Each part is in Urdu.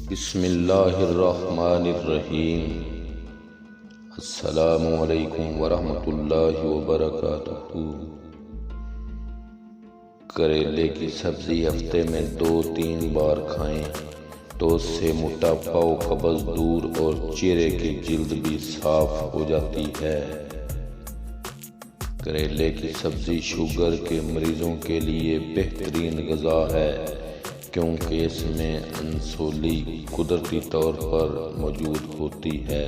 بسم اللہ الرحمن الرحیم۔ السلام علیکم ورحمۃ اللہ وبرکاتہ۔ کریلے کی سبزی ہفتے میں 2-3 بار کھائیں تو اس سے موٹاپا و قبض دور اور چہرے کی جلد بھی صاف ہو جاتی ہے۔ کریلے کی سبزی شوگر کے مریضوں کے لیے بہترین غذا ہے کیونکہ اس میں انسولین قدرتی طور پر موجود ہوتی ہے۔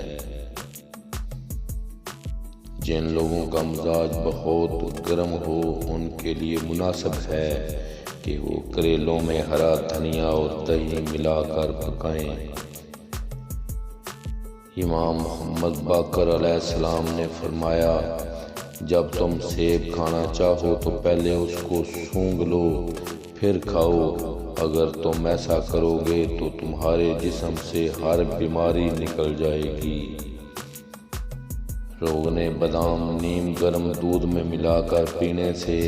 جن لوگوں کا مزاج بہت گرم ہو ان کے لیے مناسب ہے کہ وہ کریلوں میں ہرا دھنیا اور دہی ملا کر پکائیں۔ امام محمد باقر علیہ السلام نے فرمایا، جب تم سیب کھانا چاہو تو پہلے اس کو سونگھ لو پھر کھاؤ۔ اگر تم ایسا کرو گے تو تمہارے جسم سے ہر بیماری نکل جائے گی۔ روغن بادام نیم گرم دودھ میں ملا کر پینے سے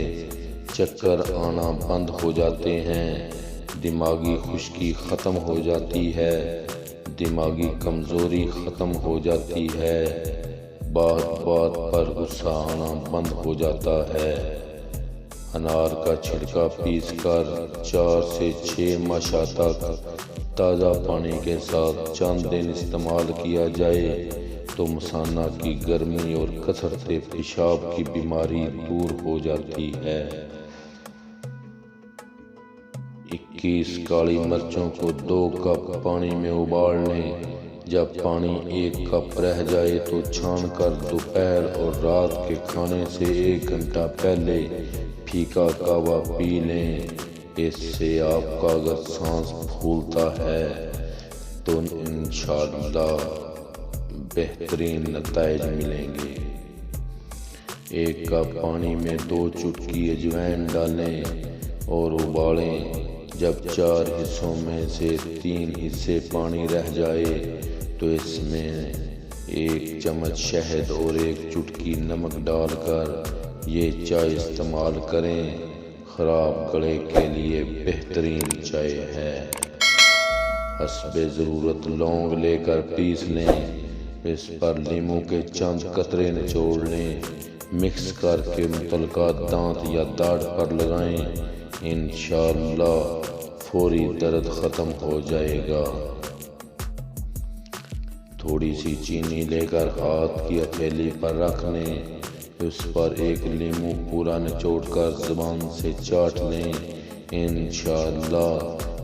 چکر آنا بند ہو جاتے ہیں، دماغی خشکی ختم ہو جاتی ہے، دماغی کمزوری ختم ہو جاتی ہے، بات بات پر غصہ آنا بند ہو جاتا ہے۔ انار کا چھلکا پیس کر 4 سے 6 ماشا تک تازہ پانی کے ساتھ چند دن استعمال کیا جائے تو مثانہ کی گرمی اور کثرت پیشاب کی بیماری دور ہو جاتی ہے۔ 21 کالی مرچوں کو 2 کپ پانی میں ابال لیں۔ جب پانی 1 کپ رہ جائے تو چھان کر دوپہر اور رات کے کھانے سے 1 گھنٹہ پہلے پھیکا قہوہ پی لیں۔ اس سے آپ کا اگر سانس پھولتا ہے تو انشاءاللہ بہترین نتائج ملیں گے۔ 1 کپ پانی میں 2 چٹکی اجوائن ڈالیں اور ابالیں۔ جب 4 حصوں میں سے 3 حصے پانی رہ جائے تو اس میں 1 چمچ شہد اور 1 چٹکی نمک ڈال کر یہ چائے استعمال کریں۔ خراب گلے کے لیے بہترین چائے ہے۔ حسب ضرورت لونگ لے کر پیس لیں، اس پر لیموں کے چند قطرے نچوڑ لیں، مکس کر کے متعلقہ دانت یا داڑھ پر لگائیں، انشاءاللہ فوری درد ختم ہو جائے گا۔ تھوڑی سی چینی لے کر ہاتھ کی ہتھیلی پر رکھ لیں، اس پر 1 لیموں پورا نچوڑ کر زبان سے چاٹ لیں، انشاءاللہ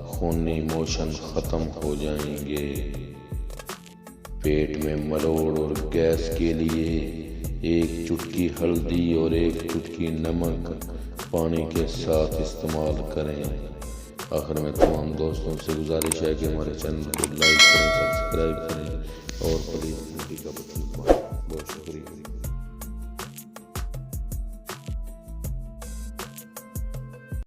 خونی موشن ختم ہو جائیں گے۔ پیٹ میں مروڑ اور گیس کے لیے 1 چٹکی ہلدی اور 1 چٹکی نمک پانی کے ساتھ استعمال کریں۔ آخر میں تمام دوستوں سے گزارش ہے کہ ہمارے چینل کو لائک کریں، سبسکرائب کریں اور پلیز گھنٹی کا بٹن